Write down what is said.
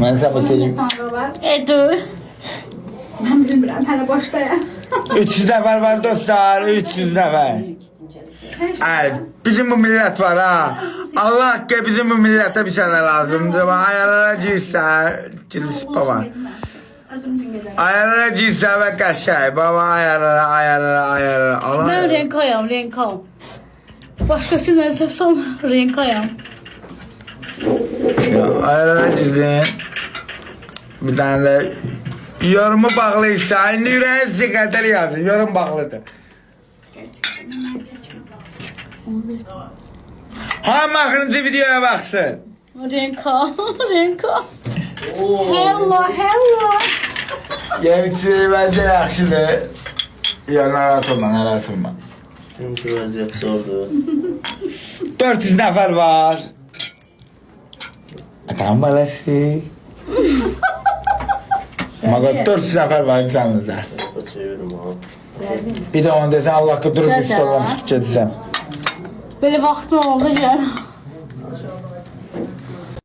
Mən sənə söyleyeyim. Dur. Ben bilmirəm, hələ başlayam. 300 nəfər var dostlar, 300 nəfər. Ay, bizim bu millət var ha. Allah haqqı bizim bu millətə bir sənə lazımdır. Ayarlara girsən, giriş baba. Ayarlara girsən və qəşəy. Baba ayarlara. Allah. Ben renkayam. Başkasıyla sevsem renkayam. Ayarlara girdin. Bir tane de yorumu bağlıysa, indi yüreğe sikatır yazın. Yorum bağlıdır. Hamı axırıncı videoya baxsın. Renka. Hello. Yemişçiliği bence yaxşıdır. Ya narahat olma. Çünkü vəziyyət zordur. 400 nəfər var. Atam balası. Maga 400 nəfər var canınıza. Çevirim ha. Bir de onu desen Allah kudurup üstü olan çıkacak desem. Böyle vaktim oldu canım.